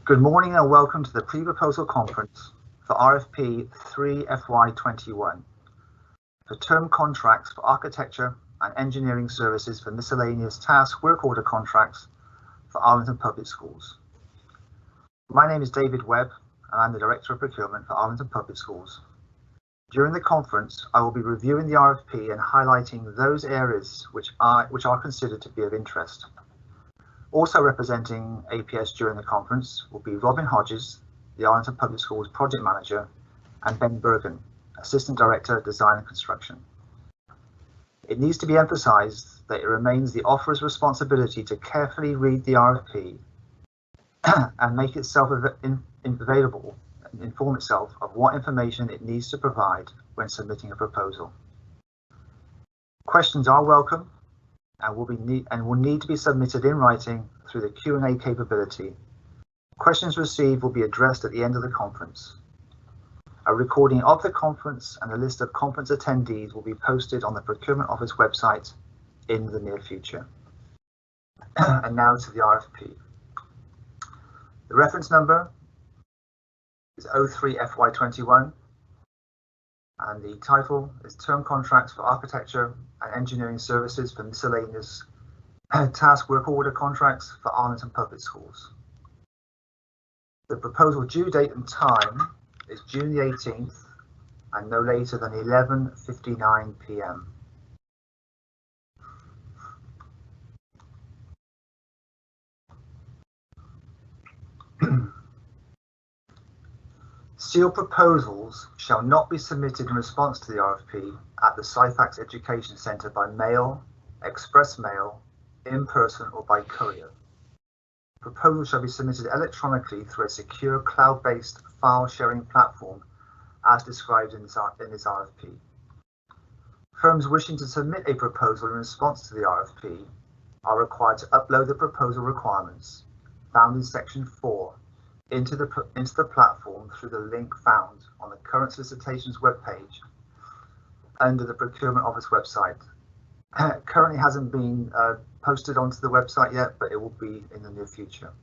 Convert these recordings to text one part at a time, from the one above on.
Good morning and welcome to the pre-proposal conference for RFP 3 FY21 for term contracts for architecture and engineering services for miscellaneous task work order contracts for Arlington Public Schools. My name is David Webb and I'm the Director of Procurement for Arlington Public Schools. During the conference, I will be reviewing the RFP and highlighting those areas which are considered to be of interest. Also representing APS during the conference will be Robin Hodges, the Arlington Public Schools Project Manager, and Ben Bergen, Assistant Director, Design and Construction. It needs to be emphasised that it remains the offeror's responsibility to carefully read the RFP and make itself available and inform itself of what information it needs to provide when submitting a proposal. Questions are welcome and will need to be submitted in writing through the Q&A capability. Questions received will be addressed at the end of the conference. A recording of the conference and a list of conference attendees will be posted on the Procurement Office website in the near future. And now to the RFP. The reference number is 03 FY21 and the title is Term Contracts for Architecture and Engineering Services for Miscellaneous Task Work Order Contracts for Arlington Public Schools. The proposal due date and time is June the 18th and no later than 11:59 p.m. Sealed proposals shall not be submitted in response to the RFP at the Syfax Education Centre by mail, express mail, in person or by courier. Proposals shall be submitted electronically through a secure cloud-based file sharing platform as described in this RFP. Firms wishing to submit a proposal in response to the RFP are required to upload the proposal requirements found in section 4 into the platform through the link found on the current solicitations webpage under the Procurement Office website. Currently hasn't been posted onto the website yet, but it will be in the near future.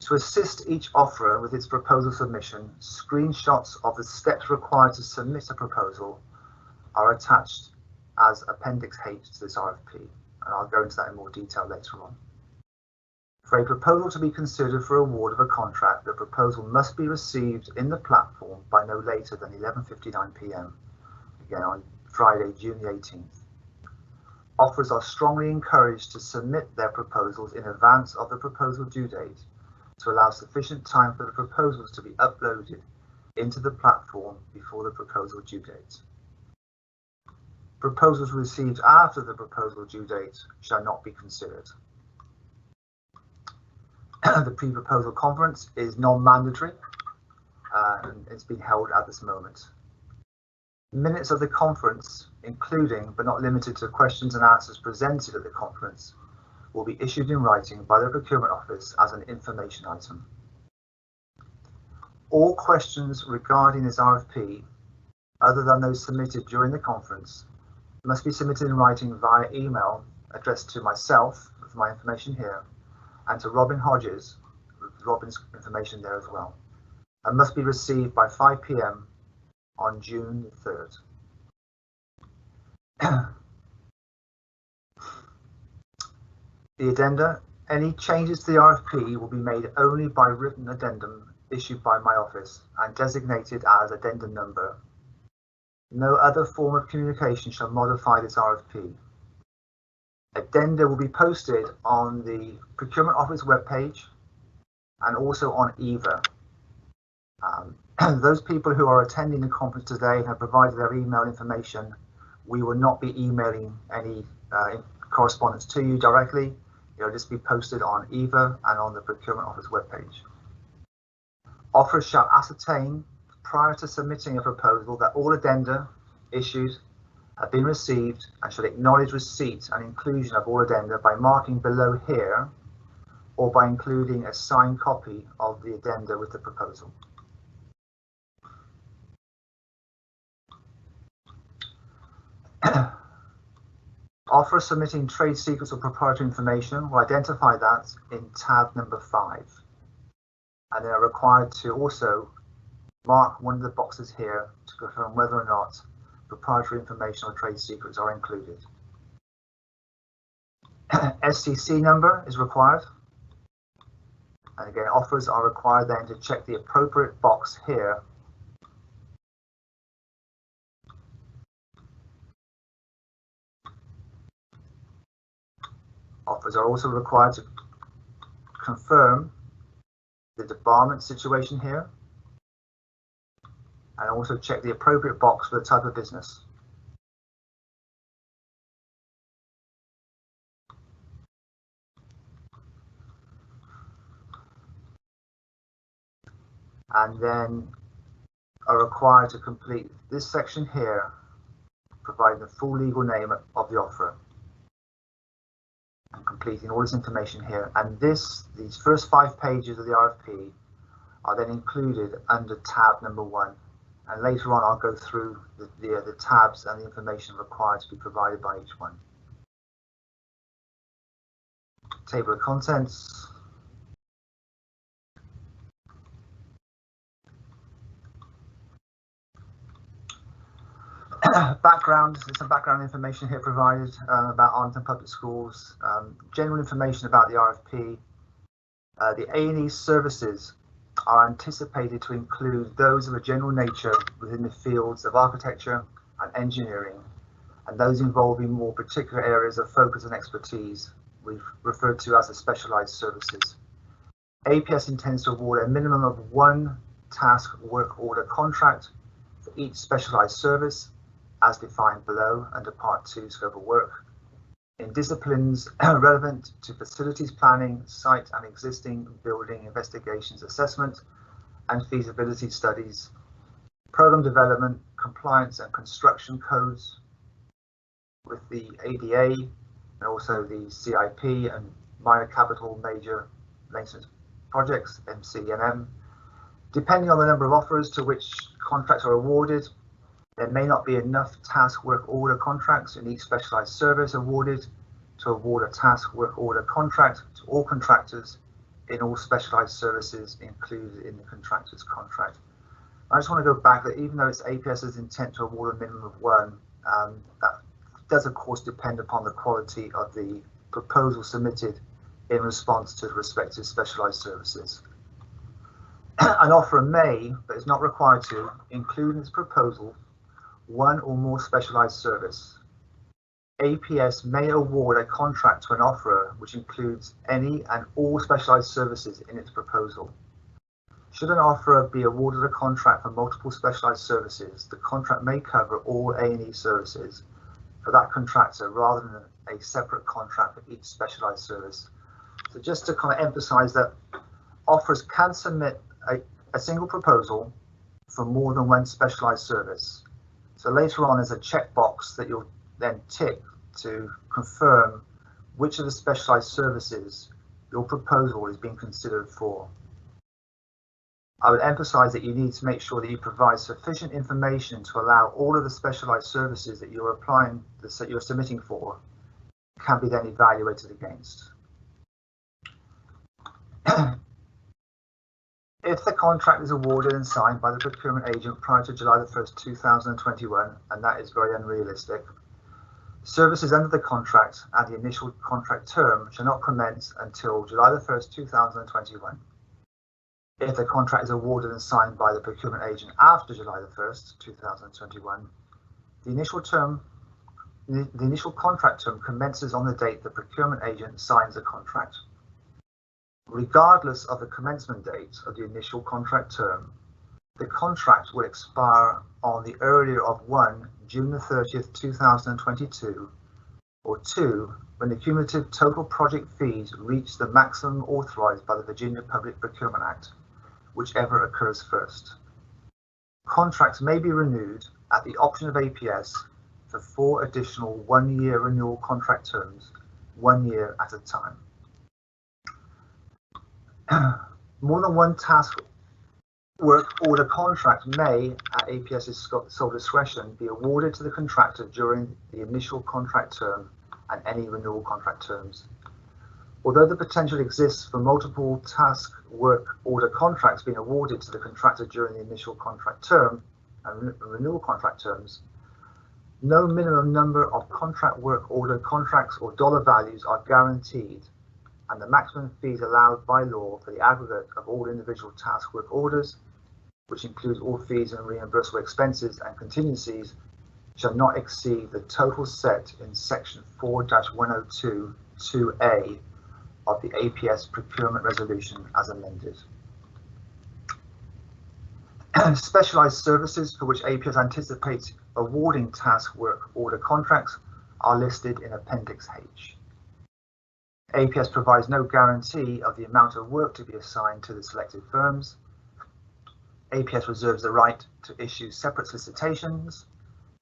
To assist each offeror with its proposal submission, screenshots of the steps required to submit a proposal are attached as Appendix H to this RFP, and I'll go into that in more detail later on. For a proposal to be considered for award of a contract, the proposal must be received in the platform by no later than 11:59 p.m. again on Friday, June the 18th. Offerors are strongly encouraged to submit their proposals in advance of the proposal due date to allow sufficient time for the proposals to be uploaded into the platform before the proposal due date. Proposals received after the proposal due date shall not be considered. The pre-proposal conference is non-mandatory and it's being held at this moment. Minutes of the conference, including but not limited to questions and answers presented at the conference, will be issued in writing by the Procurement Office as an information item. All questions regarding this RFP, other than those submitted during the conference, must be submitted in writing via email addressed to myself with my information here and to Robin Hodges with Robin's information there as well, and must be received by 5 p.m. on June the 3rd. The addenda: any changes to the RFP will be made only by written addendum issued by my office and designated as addendum number. No other form of communication shall modify this RFP. Addenda will be posted on the Procurement Office webpage and also on EVA. Those people who are attending the conference today have provided their email information. We will not be emailing any correspondence to you directly. It will just be posted on EVA and on the Procurement Office webpage. Offerors shall ascertain prior to submitting a proposal that all addenda issued have been received and should acknowledge receipt and inclusion of all addenda by marking below here or by including a signed copy of the addenda with the proposal. Offer submitting trade secrets or proprietary information will identify that in tab number 5. and they are required to also mark one of the boxes here to confirm whether or not proprietary information or trade secrets are included. SCC number is required, and again, offers are required then to check the appropriate box here Offers are also required to confirm the debarment situation here, and also check the appropriate box for the type of business. And then are required to complete this section here, providing the full legal name of the offerer, and completing all this information here. And these first 5 pages of the RFP are then included under tab number 1. And later on, I'll go through the tabs and the information required to be provided by each one. Table of contents. Background, there's some background information here provided about Arlington Public Schools, general information about the RFP. The A&E services are anticipated to include those of a general nature within the fields of architecture and engineering, and those involving more particular areas of focus and expertise we've referred to as the specialized services. APS intends to award a minimum of 1 task work order contract for each specialized service, as defined below under Part 2 Scope of Work, in disciplines relevant to facilities planning, site and existing building investigations assessment and feasibility studies, program development, compliance and construction codes with the ADA, and also the CIP and minor capital major maintenance projects, MCNM. Depending on the number of offers to which contracts are awarded, there may not be enough task work order contracts in each specialized service awarded to award a task work order contract to all contractors in all specialized services included in the contractor's contract. I just want to go back that even though it's APS's intent to award a minimum of 1, that does of course depend upon the quality of the proposal submitted in response to the respective specialized services. An offeror may, but is not required to, include in its proposal 1 or more specialized service. APS may award a contract to an offerer which includes any and all specialized services in its proposal. Should an offerer be awarded a contract for multiple specialized services, the contract may cover all A&E services for that contractor rather than a separate contract for each specialized service. So just to kind of emphasize that offerers can submit a single proposal for more than 1 specialized service. So later on, there's a checkbox that you'll then tick to confirm which of the specialized services your proposal is being considered for. I would emphasize that you need to make sure that you provide sufficient information to allow all of the specialized services that you're applying, that you're submitting for, can be then evaluated against. If the contract is awarded and signed by the procurement agent prior to July 1st, 2021, and that is very unrealistic, services under the contract and the initial contract term shall not commence until July 1st, 2021. If the contract is awarded and signed by the procurement agent after July 1st, 2021, the initial contract term commences on the date the procurement agent signs the contract. Regardless of the commencement date of the initial contract term, the contract will expire on the earlier of 1, June 30th, 2022, or 2, when the cumulative total project fees reach the maximum authorized by the Virginia Public Procurement Act, whichever occurs first. Contracts may be renewed at the option of APS for 4 additional 1-year renewal contract terms, 1 year at a time. More than 1 task work order contract may, at APS's sole discretion, be awarded to the contractor during the initial contract term and any renewal contract terms. Although the potential exists for multiple task work order contracts being awarded to the contractor during the initial contract term and renewal contract terms, no minimum number of contract work order contracts or dollar values are guaranteed, and the maximum fees allowed by law for the aggregate of all individual task work orders, which includes all fees and reimbursable expenses and contingencies, shall not exceed the total set in section 4-102(2)A of the APS procurement resolution as amended. Specialized services for which APS anticipates awarding task work order contracts are listed in Appendix H. APS provides no guarantee of the amount of work to be assigned to the selected firms. APS reserves the right to issue separate solicitations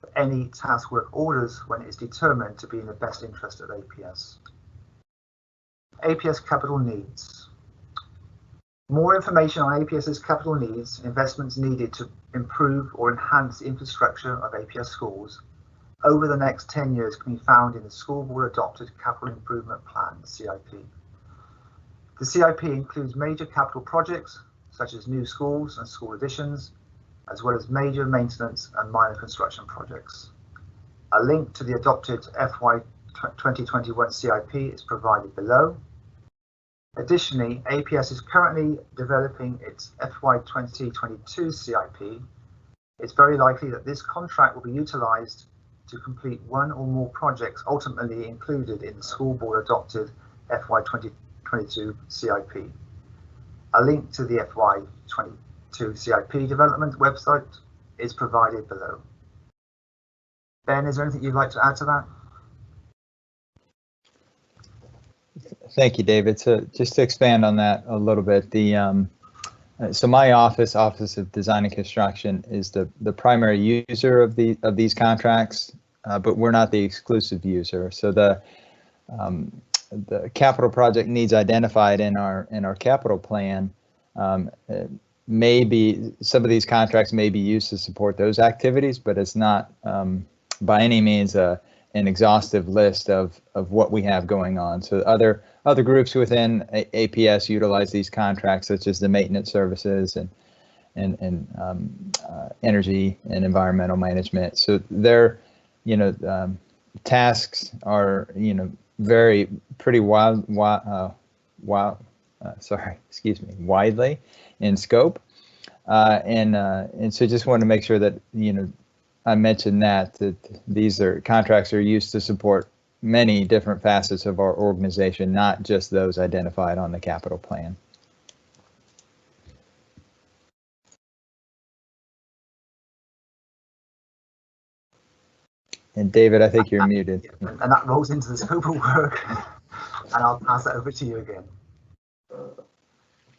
for any task work orders when it is determined to be in the best interest of APS. APS Capital Needs. More information on APS's capital needs, investments needed to improve or enhance the infrastructure of APS schools over the next 10 years can be found in the School Board Adopted Capital Improvement Plan, CIP. The CIP includes major capital projects such as new schools and school additions, as well as major maintenance and minor construction projects. A link to the adopted FY 2021 CIP is provided below. Additionally, APS is currently developing its FY 2022 CIP. It's very likely that this contract will be utilised to complete one or more projects ultimately included in the School Board Adopted FY 2022 CIP. A link to the FY 22 CIP development website is provided below. Ben, is there anything you'd like to add to that? Thank you, David. So just to expand on that a little bit, so my Office of Design and Construction, is the primary user of these contracts, but we're not the exclusive user. So the capital project needs identified in our capital plan maybe some of these contracts may be used to support those activities, but it's not by any means an exhaustive list of what we have going on. So other groups within APS utilize these contracts, such as the maintenance services and energy and environmental management. So their tasks are pretty widely in scope, and so just want to make sure that I mentioned that these contracts are used to support many different facets of our organization, not just those identified on the capital plan. And David, I think you're muted. And that rolls into the scope of work, and I'll pass that over to you again.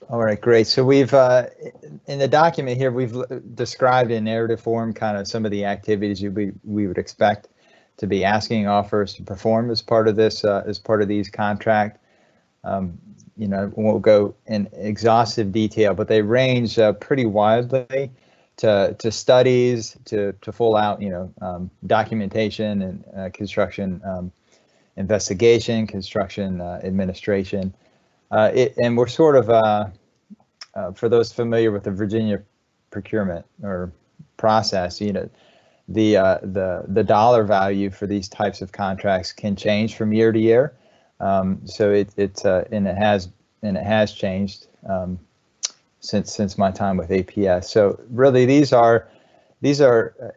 All right, great. So we've, in the document here, we've described in narrative form kind of some of the activities we would expect to be asking offers to perform as part of this, as part of these contract. Won't go in exhaustive detail, but they range pretty widely to studies, to full out, documentation and construction investigation, construction administration. And we're sort of, for those familiar with the Virginia procurement or process, the dollar value for these types of contracts can change from year to year. So it has changed since my time with APS. So really, these are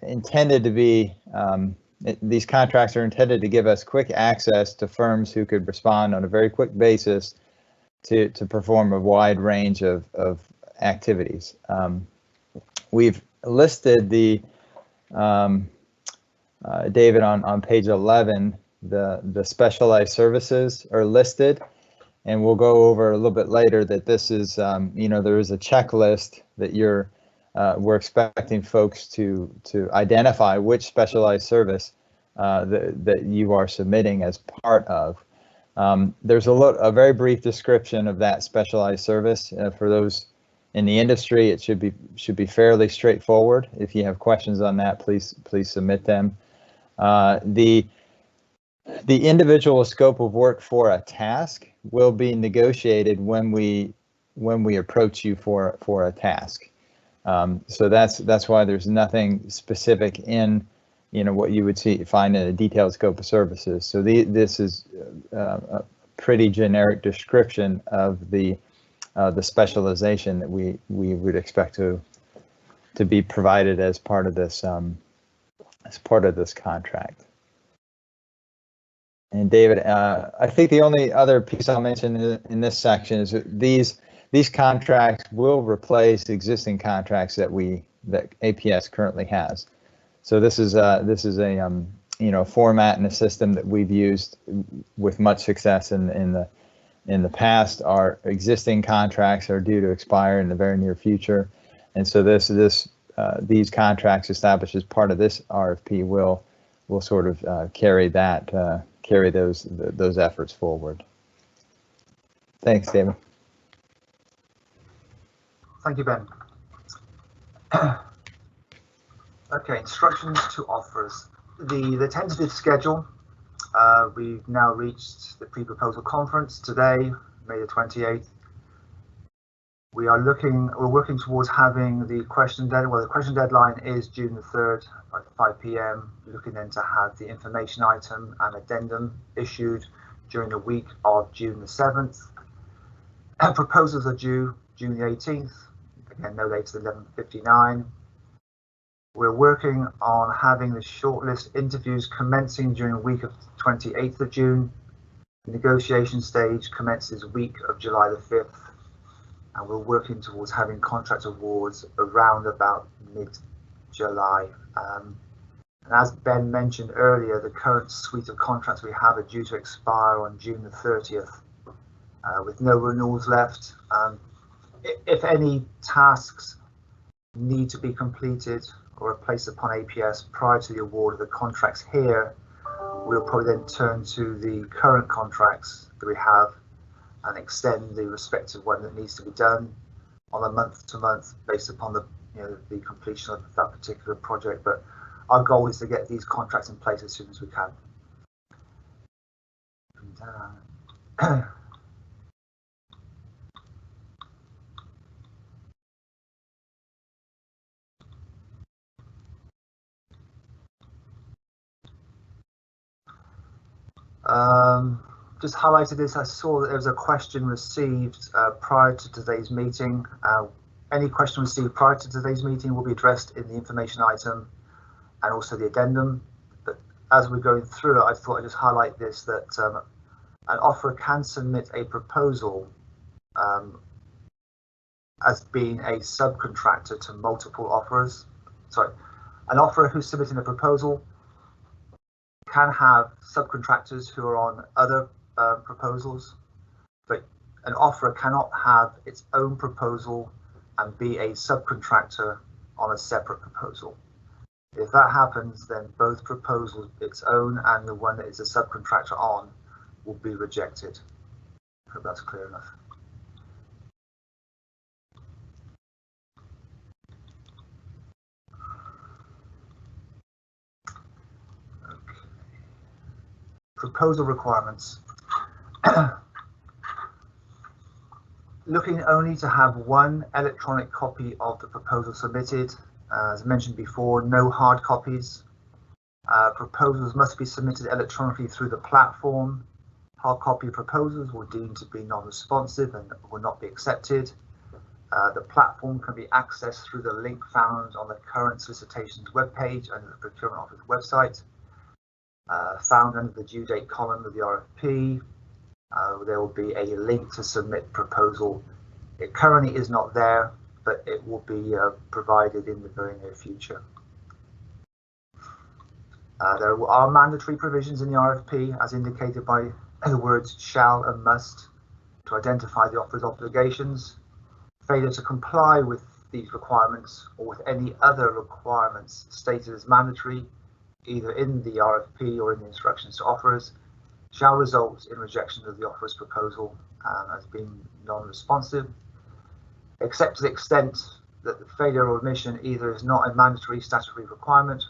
intended to be. These contracts are intended to give us quick access to firms who could respond on a very quick basis to perform a wide range of activities. We've listed the David on page 11, the specialized services are listed, and we'll go over a little bit later that this is there is a checklist that we're expecting folks to identify which specialized service that you are submitting as part of. There's a very brief description of that specialized service. For those in the industry, it should be fairly straightforward. If you have questions on that, please submit them. The The individual scope of work for a task will be negotiated when we approach you for a task. So that's why there's nothing specific in what you would find in a detailed scope of services. So this is a pretty generic description of the specialization that we would expect to be provided as part of this contract. And David, I think the only other piece I'll mention in this section is that these contracts will replace existing contracts that APS currently has. So this is a format and a system that we've used with much success in the past. Our existing contracts are due to expire in the very near future, and so these contracts established as part of this RFP will sort of carry those efforts forward. Thanks, David. Thank you, Ben. Okay, instructions to offers. The tentative schedule. We've now reached the pre-proposal conference today, May the 28th. We're working towards having the question deadline. Well, the question deadline is June the 3rd at 5 p.m. We're looking then to have the information item and addendum issued during the week of June the 7th. And proposals are due June the 18th, again no later than 11:59. We're working on having the shortlist interviews commencing during the week of 28th of June. The negotiation stage commences week of July the 5th. And we're working towards having contract awards around about mid-July. And as Ben mentioned earlier, the current suite of contracts we have are due to expire on June the 30th, with no renewals left. If any tasks need to be completed or are placed upon APS prior to the award of the contracts here, we'll probably then turn to the current contracts that we have and extend the respective one that needs to be done on a month-to-month based upon the completion of that particular project. But our goal is to get these contracts in place as soon as we can. Just highlighted this. I saw that there was a question received prior to today's meeting. Any question received prior to today's meeting will be addressed in the information item and also the addendum. But as we're going through it, I thought I'd just highlight this, that an offeror can submit a proposal as being a subcontractor to multiple offerors. Sorry, an offeror who's submitting a proposal can have subcontractors who are on other proposals, but an offeror cannot have its own proposal and be a subcontractor on a separate proposal. If that happens, then both proposals, its own and the one that is a subcontractor on, will be rejected. I hope that's clear enough. Okay. Proposal requirements. Looking only to have one electronic copy of the proposal submitted. As mentioned before, no hard copies. Proposals must be submitted electronically through the platform. Hard copy proposals were deemed to be non-responsive and will not be accepted. The platform can be accessed through the link found on the current solicitations webpage under the Procurement Office website, found under the due date column of the RFP. There will be a link to submit proposal. It currently is not there, but it will be provided in the very near future. There are mandatory provisions in the RFP, as indicated by the words shall and must, to identify the offeror's obligations. Failure to comply with these requirements or with any other requirements stated as mandatory, either in the RFP or in the instructions to offerors, shall result in rejection of the offeror's proposal as being non-responsive, except to the extent that the failure or omission either is not a mandatory statutory requirement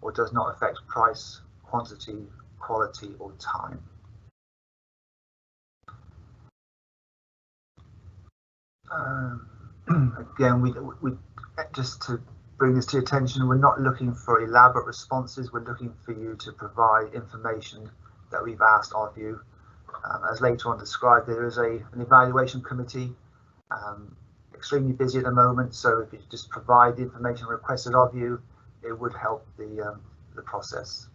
or does not affect price, quantity, quality, or time. Again, we just to bring this to your attention, we're not looking for elaborate responses. We're looking for you to provide information that we've asked of you. As later on described, there is an evaluation committee, extremely busy at the moment. So if you just provide the information requested of you, it would help the process.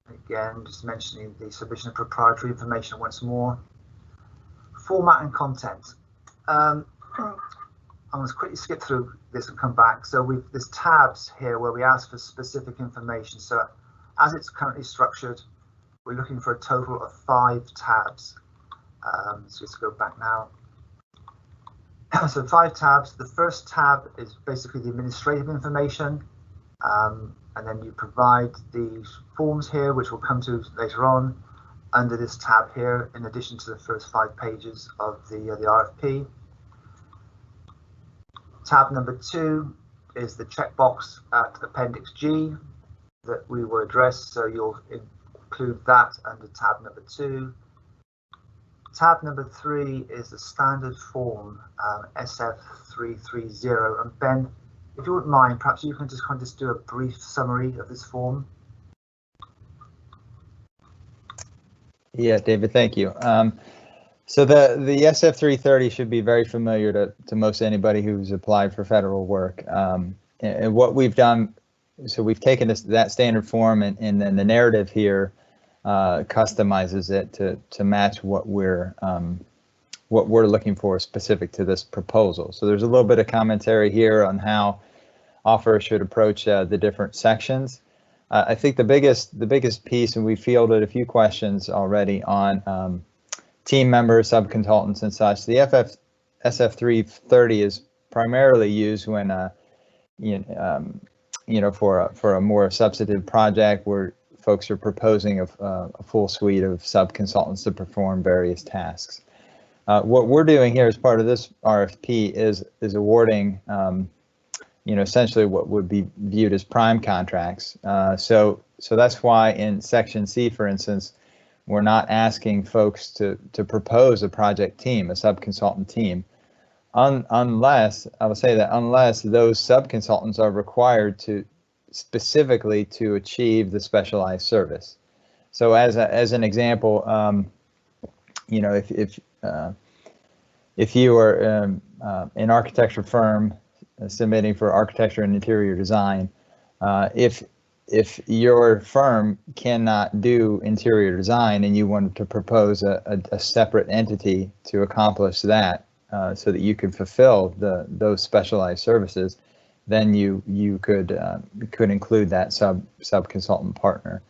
Again, just mentioning the submission of proprietary information once more. Format and content. I'm going to quickly skip through this and come back. So there's tabs here where we ask for specific information. So as it's currently structured, we're looking for a total of 5 tabs. So let's go back now. So 5 tabs. The first tab is basically the administrative information. And then you provide the forms here, which we'll come to later on, under this tab here, in addition to the first 5 pages of the RFP. Tab number 2 is the checkbox at Appendix G that we will address, so you'll include that under tab number 2. Tab number 3 is the standard form, SF330. And Ben, if you wouldn't mind, perhaps you can just do a brief summary of this form. Yeah, David, thank you. So the SF330 should be very familiar to most anybody who's applied for federal work. And what we've done, so we've taken that standard form and then the narrative here customizes it to match what we're looking for specific to this proposal. So there's a little bit of commentary here on how offers should approach the different sections. I think the biggest piece, and we fielded a few questions already on team members, subconsultants, and such. The SF330 is primarily used when for a more substantive project where folks are proposing a full suite of subconsultants to perform various tasks. What we're doing here as part of this RFP is awarding essentially what would be viewed as prime contracts. So that's why in Section C, for instance, we're not asking folks to propose a project team, a subconsultant team, unless those subconsultants are required to specifically to achieve the specialized service. So as an example, if you are an architecture firm submitting for architecture and interior design, if your firm cannot do interior design and you wanted to propose a separate entity to accomplish that, so that you could fulfill those specialized services, then you could include that sub-consultant partner.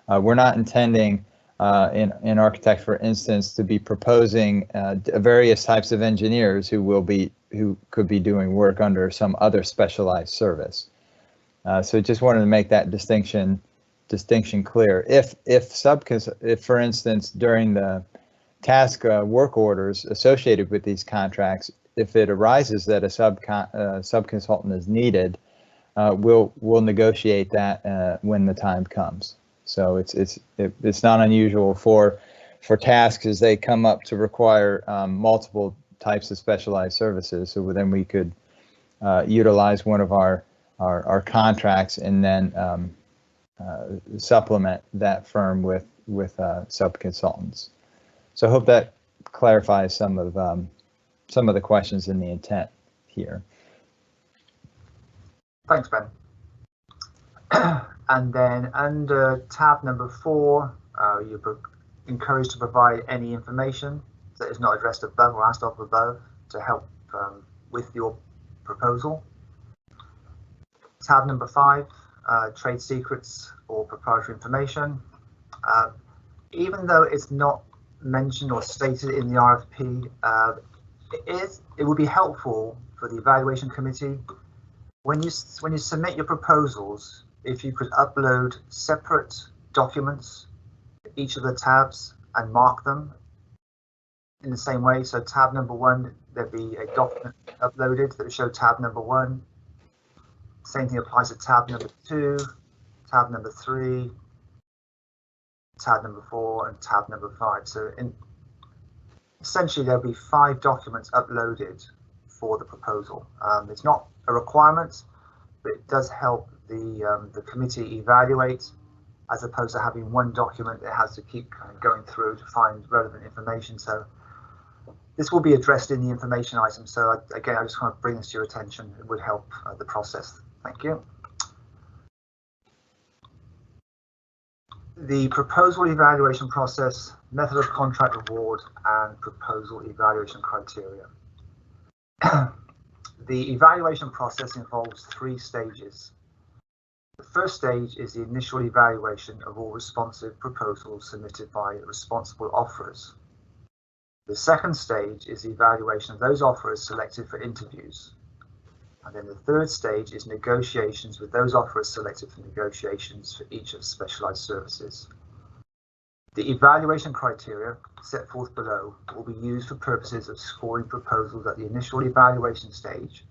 We're not intending in architect, for instance, to be proposing various types of engineers who could be doing work under some other specialized service. So just wanted to make that distinction clear. If for instance during the task work orders associated with these contracts, if it arises that a sub-consultant is needed, we'll negotiate that when the time comes. So it's not unusual for tasks as they come up to require multiple types of specialized services. So then we could utilize one of our contracts and then supplement that firm with sub-consultants. So I hope that clarifies some of the questions and the intent here. Thanks, Ben. And then under tab number 4, you're encouraged to provide any information that is not addressed above or asked of above to help with your proposal. Tab number 5, trade secrets or proprietary information. Even though it's not mentioned or stated in the RFP, it would be helpful for the evaluation committee when you submit your proposals, if you could upload separate documents for each of the tabs and mark them in the same way. So tab number 1, there'd be a document uploaded that would show tab number 1. Same thing applies to tab number 2, tab number 3, tab number 4, and tab number 5. So essentially there'll be 5 documents uploaded for the proposal. It's not a requirement, but it does help the committee evaluate, as opposed to having one document it has to keep kind of going through to find relevant information. So this will be addressed in the information item. So again, I just want to bring this to your attention. It would help the process. Thank you. The proposal evaluation process, method of contract award, and proposal evaluation criteria. The evaluation process involves 3 stages. The first stage is the initial evaluation of all responsive proposals submitted by responsible offerers. The second stage is the evaluation of those offerers selected for interviews. And then the third stage is negotiations with those offerers selected for negotiations for each of the specialized services. The evaluation criteria set forth below will be used for purposes of scoring proposals at the initial evaluation stage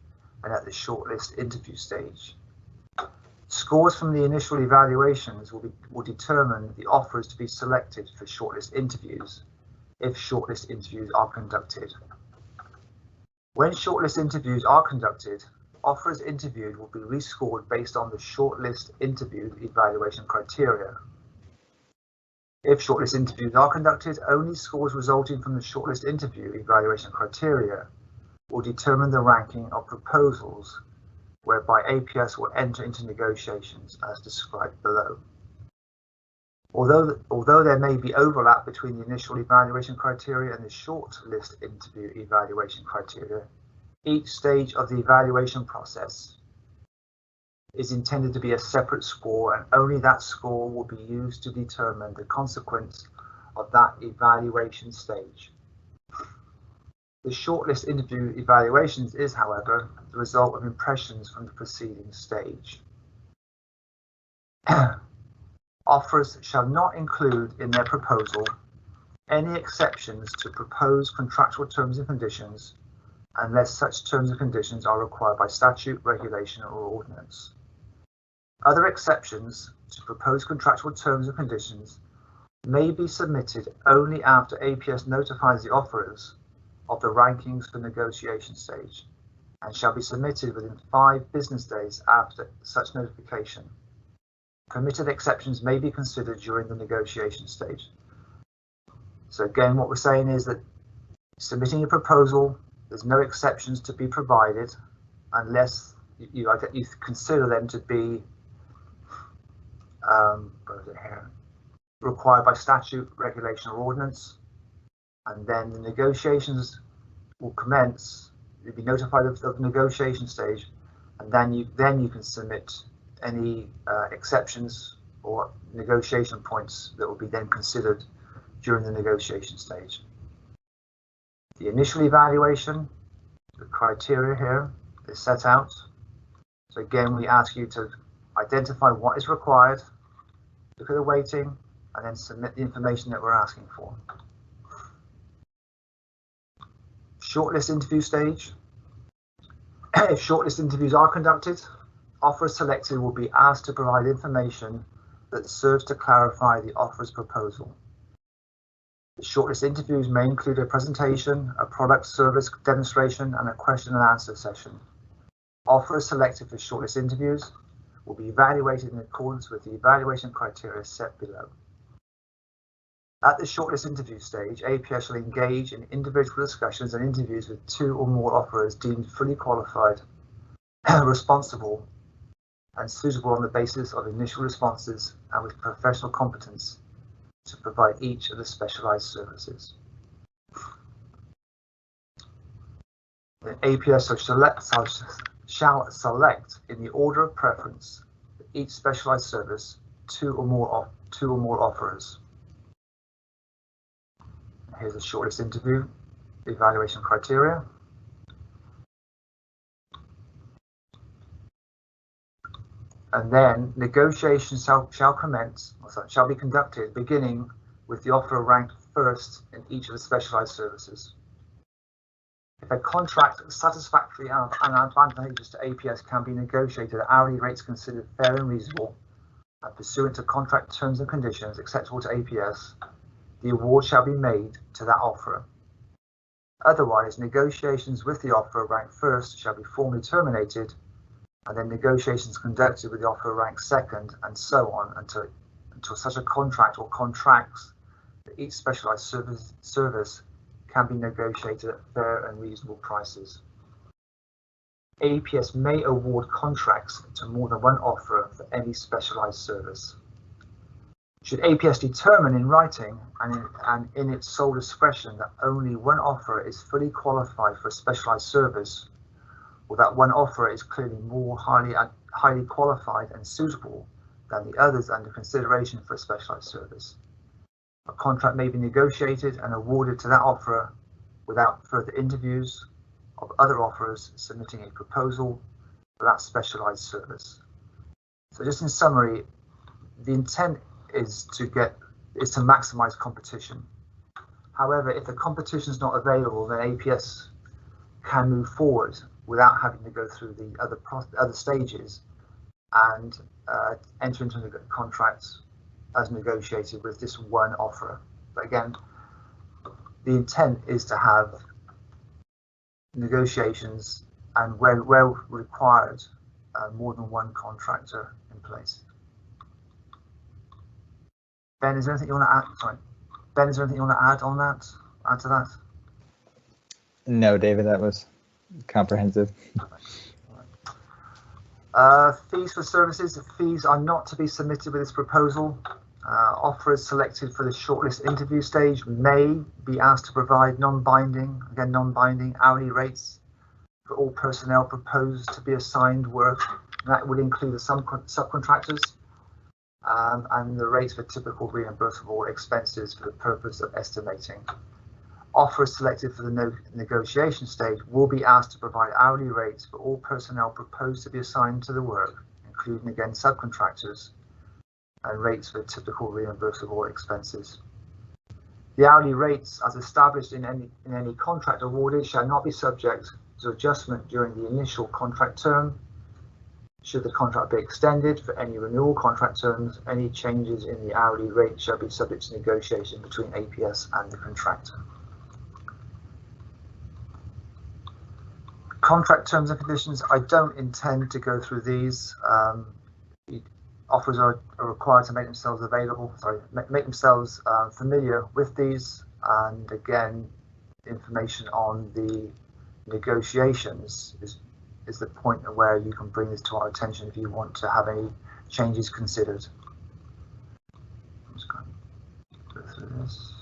and at the shortlist interview stage. Scores from the initial evaluations will determine the offers to be selected for shortlist interviews if shortlist interviews are conducted. When shortlist interviews are conducted, offers interviewed will be rescored based on the shortlist interview evaluation criteria. If shortlist interviews are conducted, only scores resulting from the shortlist interview evaluation criteria will determine the ranking of proposals whereby APS will enter into negotiations as described below. Although there may be overlap between the initial evaluation criteria and the shortlist interview evaluation criteria, each stage of the evaluation process is intended to be a separate score, and only that score will be used to determine the consequence of that evaluation stage. The shortlist interview evaluations is, however, the result of impressions from the preceding stage. Offers shall not include in their proposal any exceptions to proposed contractual terms and conditions unless such terms and conditions are required by statute, regulation, or ordinance. Other exceptions to proposed contractual terms and conditions may be submitted only after APS notifies the offerers of the rankings for negotiation stage and shall be submitted within 5 business days after such notification. Permitted exceptions may be considered during the negotiation stage. So again, what we're saying is that submitting a proposal, there's no exceptions to be provided unless you consider them to be required by statute, regulation, or ordinance. And then the negotiations will commence. You'll be notified of the negotiation stage, and then you can submit any exceptions or negotiation points that will be then considered during the negotiation stage. The initial evaluation, the criteria here is set out. So again, we ask you to identify what is required, look at the weighting, and then submit the information that we're asking for. Shortlist interview stage. If shortlist interviews are conducted, offers selected will be asked to provide information that serves to clarify the offer's proposal. The shortlist interviews may include a presentation, a product service demonstration, and a question and answer session. Offers selected for shortlist interviews will be evaluated in accordance with the evaluation criteria set below. At the shortlist interview stage, APS shall engage in individual discussions and interviews with 2 or more offerers deemed fully qualified, responsible, and suitable on the basis of initial responses and with professional competence to provide each of the specialized services. The APS shall select in the order of preference for each specialized service 2 or more offerers. Here's a shortlist interview evaluation criteria. And then negotiations shall be conducted beginning with the offer ranked first in each of the specialized services. If a contract satisfactory and advantageous to APS can be negotiated at hourly rates considered fair and reasonable, and pursuant to contract terms and conditions acceptable to APS, the award shall be made to that offerer. Otherwise, negotiations with the offerer ranked first shall be formally terminated, and then negotiations conducted with the offerer ranked second, and so on until such a contract or contracts that each specialised service can be negotiated at fair and reasonable prices. APS may award contracts to more than one offerer for any specialised service. Should APS determine in writing and in its sole discretion that only one offerer is fully qualified for a specialised service, or that one offerer is clearly more highly qualified and suitable than the others under consideration for a specialised service, a contract may be negotiated and awarded to that offerer without further interviews of other offerers submitting a proposal for that specialised service. So just in summary, the intent is to maximise competition. However, if the competition is not available, then APS can move forward without having to go through the other stages and enter into the contracts as negotiated with this one offerer. But again, the intent is to have negotiations and where required, more than one contractor in place. Ben, is there anything you want to add? Sorry, Ben, is there anything you want to add on that? Add to that? No, David, that was comprehensive. Fees for services. The fees are not to be submitted with this proposal. Offerers selected for the shortlist interview stage may be asked to provide non-binding hourly rates for all personnel proposed to be assigned work. And that would include the subcontractors and the rates for typical reimbursable expenses for the purpose of estimating. Offerers selected for the negotiation stage will be asked to provide hourly rates for all personnel proposed to be assigned to the work, including again subcontractors, and rates for typical reimbursable expenses. The hourly rates as established in any contract awarded shall not be subject to adjustment during the initial contract term. Should the contract be extended for any renewal contract terms, any changes in the hourly rate shall be subject to negotiation between APS and the contractor. Contract terms and conditions, I don't intend to go through these. Offers are required to make themselves familiar with these, and again, information on the negotiations is the point where you can bring this to our attention if you want to have any changes considered. I'm just going to go through this.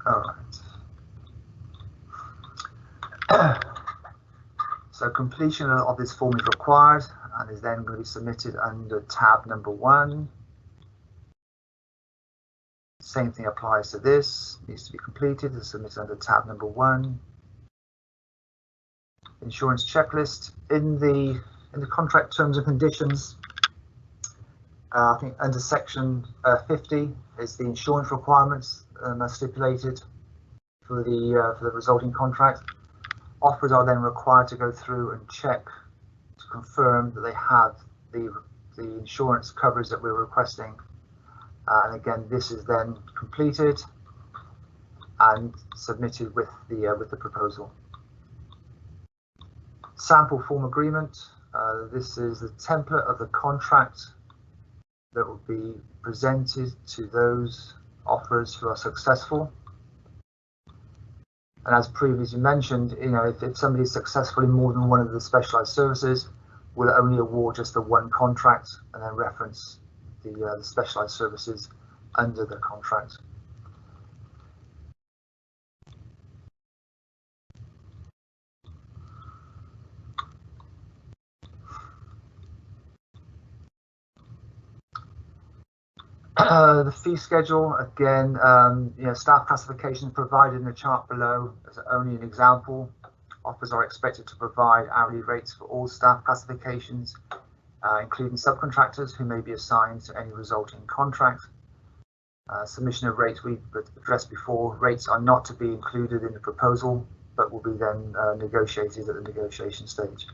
All right. So completion of this form is required and is then going to be submitted under tab number 1. Same thing applies to this. It needs to be completed and submitted under tab number 1. Insurance checklist in the contract terms and conditions. I think under section 50 is the insurance requirements stipulated for the resulting contract. Offers are then required to go through and check to confirm that they have the insurance coverage that we're requesting. And again, this is then completed and submitted with the proposal. Sample form agreement. This is the template of the contract that will be presented to those offers who are successful. And as previously mentioned, if somebody is successful in more than one of the specialised services, we'll only award just the one contract and then reference the specialised services under the contract. The fee schedule, again, staff classification provided in the chart below as only an example. Offers are expected to provide hourly rates for all staff classifications, including subcontractors who may be assigned to any resulting contract. Submission of rates we've addressed before. Rates are not to be included in the proposal, but will be then negotiated at the negotiation stage.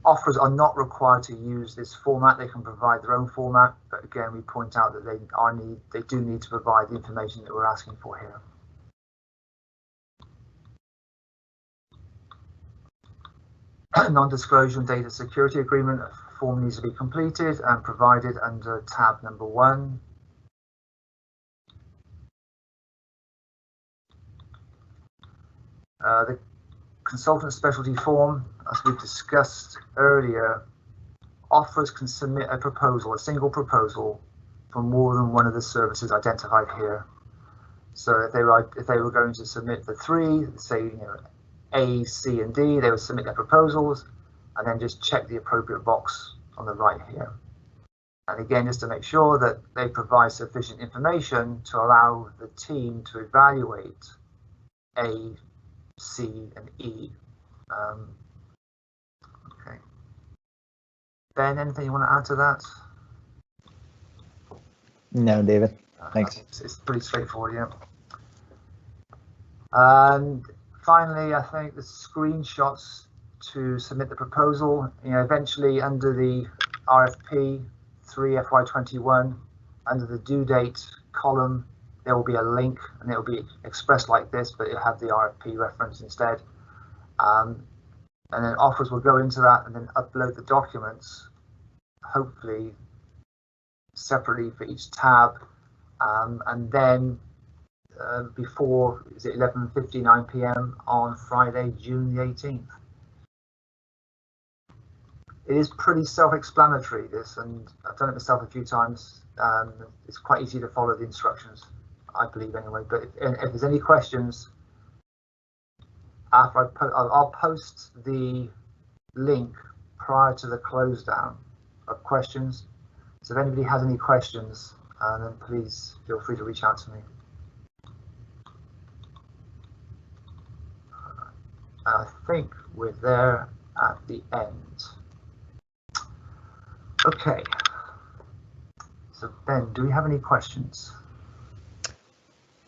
Offers are not required to use this format. They can provide their own format, but again, we point out that they do need to provide the information that we're asking for here. Non-disclosure and data security agreement form needs to be completed and provided under tab number 1. The consultant specialty form, as we've discussed earlier, offers can submit a proposal, a single proposal, for more than one of the services identified here. So if they were going to submit the 3, say A, C, and D, they would submit their proposals and then just check the appropriate box on the right here. And again, just to make sure that they provide sufficient information to allow the team to evaluate A, C, and E. Okay. Ben, anything you want to add to that? No, David. Thanks. It's pretty straightforward, yeah. And finally, I think the screenshots to submit the proposal. Eventually under the RFP 3 FY21, under the due date column, there will be a link, and it will be expressed like this, but it'll have the RFP reference instead. And then offers will go into that and then upload the documents, hopefully separately for each tab, and then before, is it 11:59 p.m. on Friday, June the 18th. It is pretty self-explanatory, this, and I've done it myself a few times. It's quite easy to follow the instructions, I believe anyway. But if there's any questions, after I'll post the link prior to the close down of questions. So if anybody has any questions, then please feel free to reach out to me. I think we're there at the end. Okay. So Ben, do we have any questions?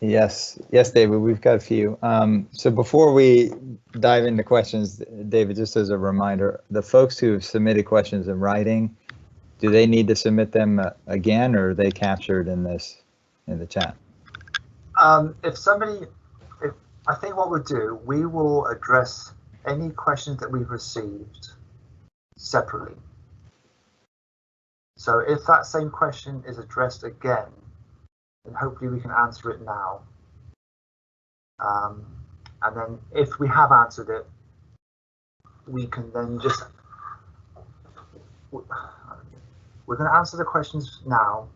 Yes, David, we've got a few. So before we dive into questions, David, just as a reminder, the folks who have submitted questions in writing, do they need to submit them again, or are they captured in the chat? I think what we'll do, we will address any questions that we've received separately. So if that same question is addressed again, then hopefully we can answer it now. And then if we have answered it, we can then just, we're going to answer the questions now,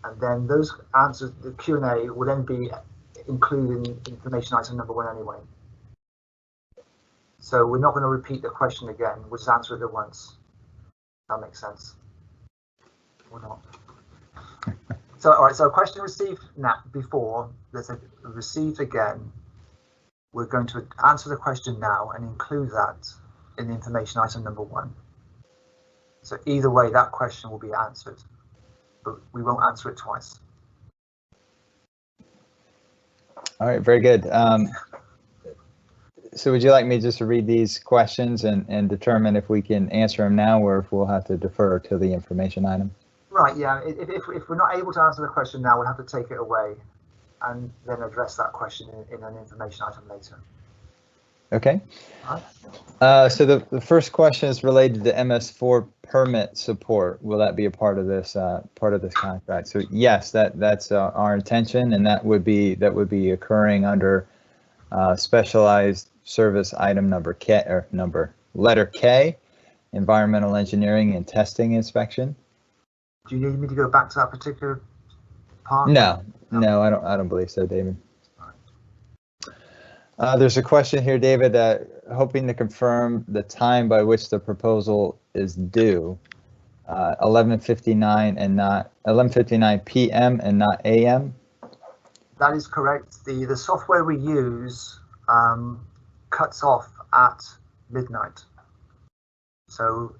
and then those answers, the Q&A will then be included in information item number 1 anyway. So we're not going to repeat the question again, we'll just answer it at once. That makes sense. Or not. So, all right, so a question received before, there's a received again. We're going to answer the question now and include that in the information item number 1. So either way, that question will be answered, but we won't answer it twice. All right, very good. So would you like me just to read these questions and determine if we can answer them now, or if we'll have to defer to the information item? Right, yeah, if we're not able to answer the question now, we'll have to take it away and then address that question in an information item later. Okay. Right. So the first question is related to MS4 permit support. Will that be a part of this contract? So yes, that's our intention, and that would be occurring under specialized service item number K, or letter K, environmental engineering and testing inspection. Do you need me to go back to that particular part? No, I don't believe so, David. There's a question here, David, hoping to confirm the time by which the proposal is due. 11:59 and not 11:59 p.m. and not a.m.? That is correct. The software we use cuts off at midnight. So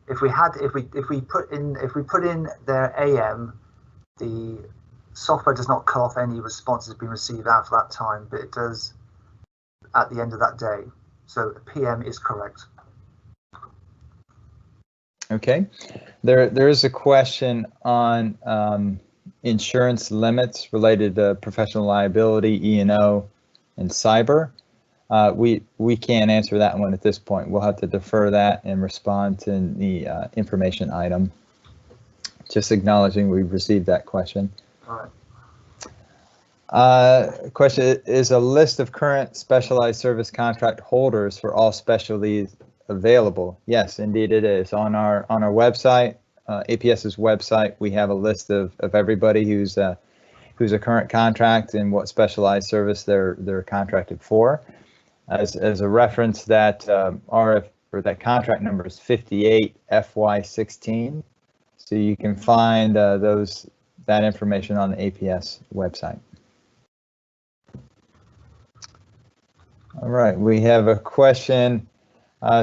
if we put in their AM, the software does not cut off any responses being received after that time, but it does at the end of that day. So the PM is correct. Okay. There is a question on insurance limits related to professional liability, E&O, and cyber. We can't answer that one at this point. We'll have to defer that and respond to the information item. Just acknowledging we've received that question. All right. Question, is a list of current specialized service contract holders for all specialties available? Yes, indeed it is. On our website, APS's website, we have a list of everybody who's a current contract and what specialized service they're contracted for. As a reference, that that contract number is 58 FY16. So you can find that information on the APS website. All right, we have a question.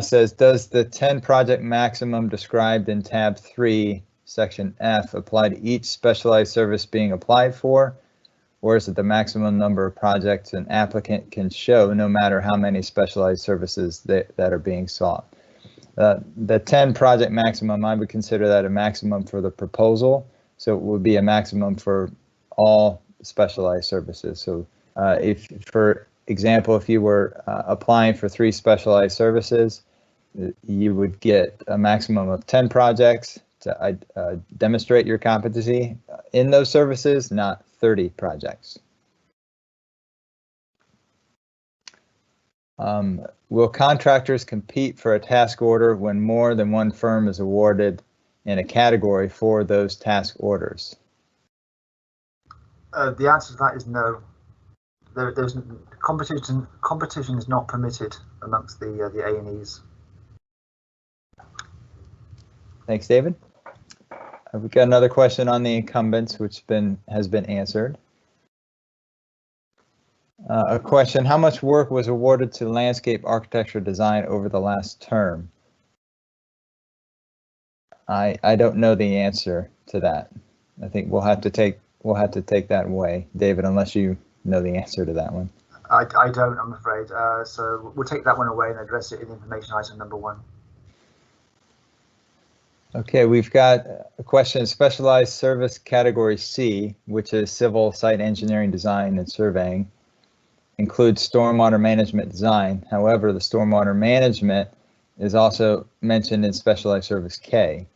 Says, does the 10 project maximum described in tab 3, section F, apply to each specialized service being applied for? Or is it the maximum number of projects an applicant can show no matter how many specialized services that are being sought? The 10 project maximum, I would consider that a maximum for the proposal. So it would be a maximum for all specialized services. So if, for example, if you were applying for 3 specialized services, you would get a maximum of 10 projects to demonstrate your competency in those services, not 30 projects. Will contractors compete for a task order when more than one firm is awarded in a category for those task orders? The answer to that is no. There's competition is not permitted amongst the A&Es. Thanks, David. We've got another question on the incumbents, which has been answered. A question, how much work was awarded to landscape architecture design over the last term? I don't know the answer to that. I think we'll have to take that away, David, unless you know the answer to that one. I don't, I'm afraid. So we'll take that one away and address it in information item number 1. Okay, we've got a question, specialized service category C, which is civil site engineering design and surveying, includes stormwater management design. However, the stormwater management is also mentioned in specialized service K.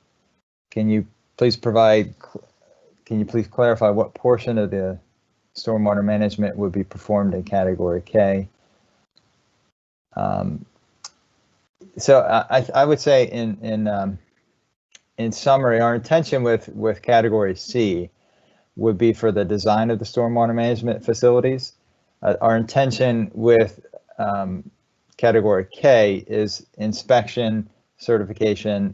Can you please clarify what portion of the stormwater management would be performed in category K? So I would say in summary, our intention with category C would be for the design of the stormwater management facilities. Our intention with category K is inspection, certification,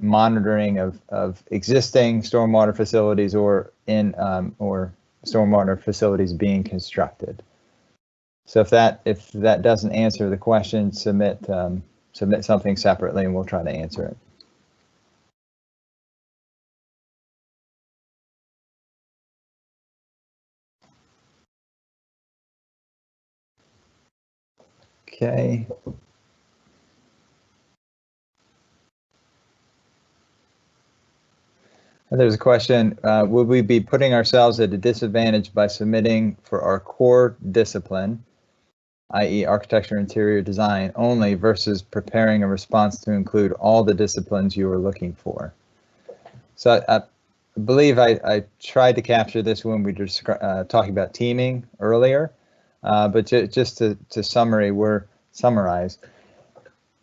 monitoring of existing stormwater facilities or stormwater facilities being constructed. So if that doesn't answer the question, submit something separately and we'll try to answer it. Okay. There's a question, would we be putting ourselves at a disadvantage by submitting for our core discipline, i.e. architecture interior design only, versus preparing a response to include all the disciplines you were looking for? So I believe I tried to capture this when we were talking about teaming earlier, but just to summarize,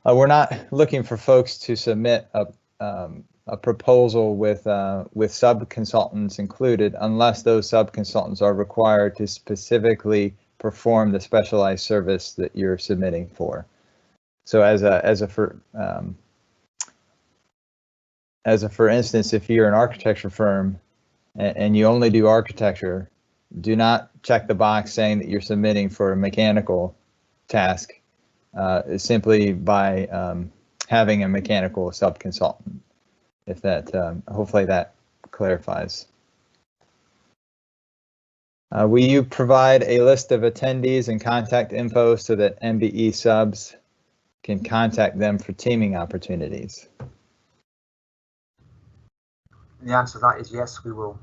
we're not looking for folks to submit a proposal with sub-consultants included unless those sub-consultants are required to specifically perform the specialized service that you're submitting for. So for instance, if you're an architecture firm and you only do architecture, do not check the box saying that you're submitting for a mechanical task simply by having a mechanical sub-consultant. If that, hopefully that clarifies. Will you provide a list of attendees and contact info so that MBE subs can contact them for teaming opportunities? The answer to that is yes, we will.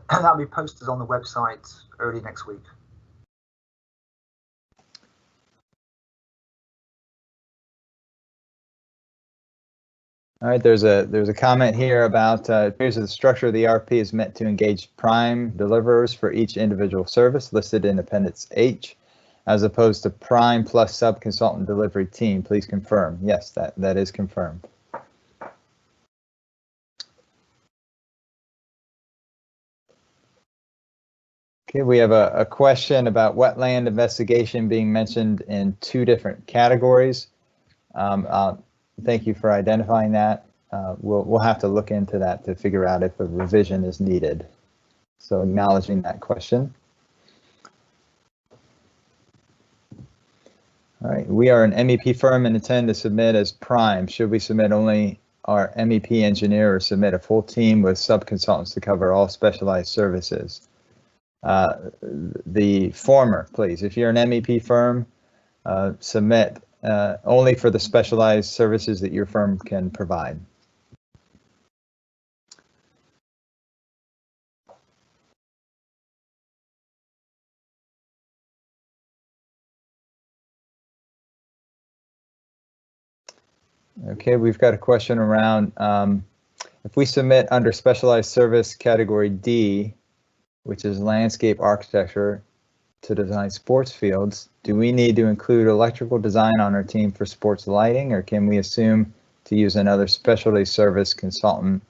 That'll be posted on the website early next week. All right, there's a comment here about appears that the structure of the RFP is meant to engage prime deliverers for each individual service listed in Appendix H, as opposed to prime plus sub-consultant delivery team. Please confirm. Yes, that is confirmed. Okay, we have a question about wetland investigation being mentioned in two different categories. Thank you for identifying that. We'll have to look into that to figure out if a revision is needed. So acknowledging that question. All right, we are an MEP firm and intend to submit as prime. Should we submit only our MEP engineer or submit a full team with sub-consultants to cover all specialized services? The former, please. If you're an MEP firm, submit only for the specialized services that your firm can provide. Okay, we've got a question around if we submit under specialized service category D, which is landscape architecture, to design sports fields, do we need to include electrical design on our team for sports lighting, or can we assume to use another specialty service consultant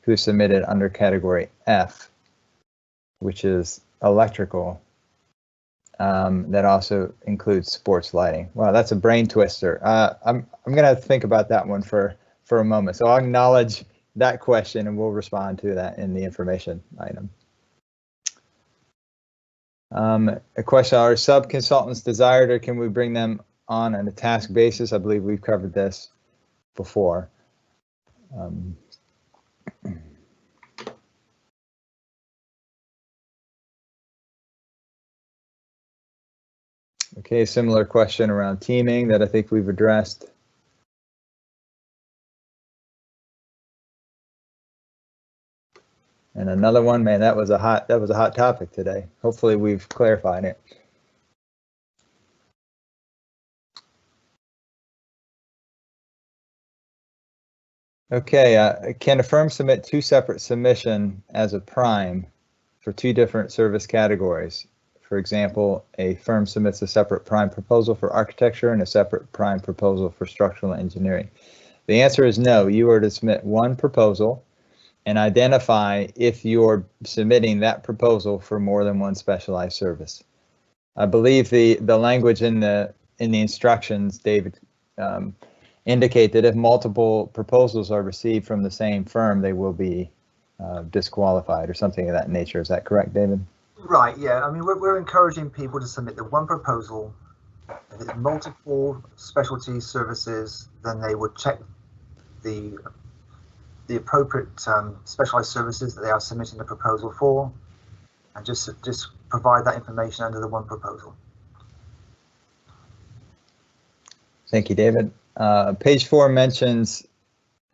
who submitted under category F, which is electrical, that also includes sports lighting? Wow, that's a brain twister. I'm gonna think about that one for a moment. So I'll acknowledge that question and we'll respond to that in the information item. A question, are sub-consultants desired or can we bring them on a task basis? I believe we've covered this before. Okay, similar question around teaming that I think we've addressed. And another one, man, that was a hot topic today. Hopefully we've clarified it. Okay, can a firm submit two separate submissions as a prime for two different service categories? For example, a firm submits a separate prime proposal for architecture and a separate prime proposal for structural engineering. The answer is no. You are to submit one proposal and identify if you're submitting that proposal for more than one specialized service. I believe the language in the instructions, David, indicate that if multiple proposals are received from the same firm, they will be disqualified or something of that nature. Is that correct, David? Right, yeah. I mean, we're encouraging people to submit the one proposal. If it's multiple specialty services, then they would check the appropriate specialized services that they are submitting the proposal for, and just provide that information under the one proposal. Thank you, David. Page 4 mentions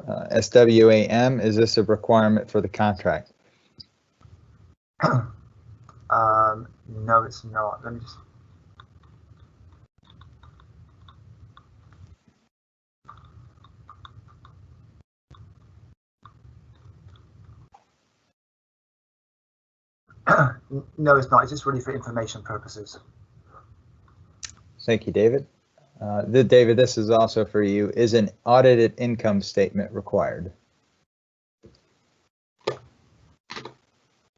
SWAM. Is this a requirement for the contract? No, it's not. Let me just. No, it's not. It's just really for information purposes. Thank you, David. David, this is also for you. Is an audited income statement required?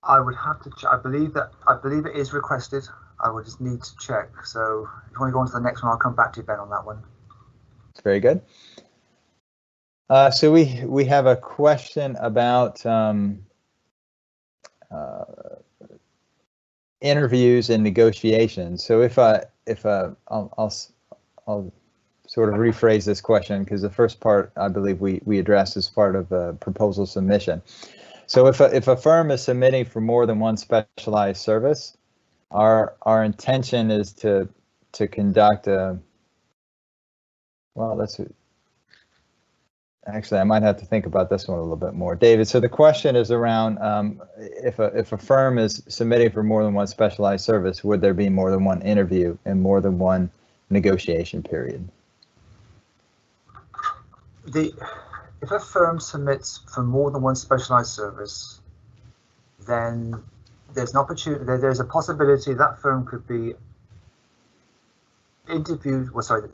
I would have to check. I believe it is requested. I would just need to check. So if you want to go on to the next one, I'll come back to you, Ben, on that one. Very good. So we have a question about interviews and negotiations. So I'll sort of rephrase this question, because the first part I believe we addressed as part of the proposal submission. So if a firm is submitting for more than one specialized service, our intention is to conduct a, well, actually I might have to think about this one a little bit more. David, so the question is around if a firm is submitting for more than one specialized service, would there be more than one interview and more than one negotiation period? If a firm submits for more than one specialized service, then there's an opportunity, there's a possibility that firm could be interviewed, well, sorry,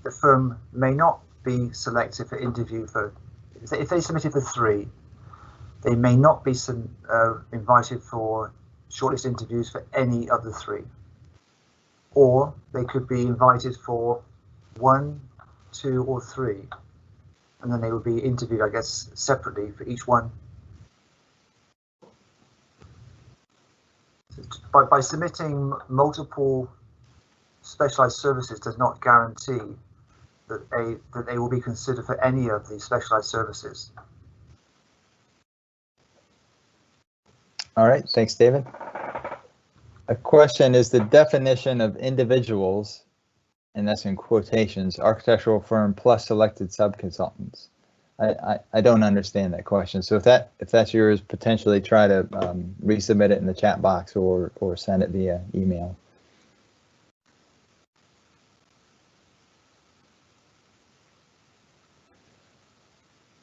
the firm may not be selected for interview for, if they submitted for 3, they may not be invited for shortlist interviews for any of the 3. Or they could be invited for 1, 2, or 3. And then they will be interviewed, I guess, separately for each one. By submitting multiple specialized services does not guarantee that they will be considered for any of the specialized services. All right, thanks, David. A question is the definition of individuals, and that's in quotations, architectural firm plus selected subconsultants. I don't understand that question. So if that's yours, potentially try to resubmit it in the chat box or send it via email.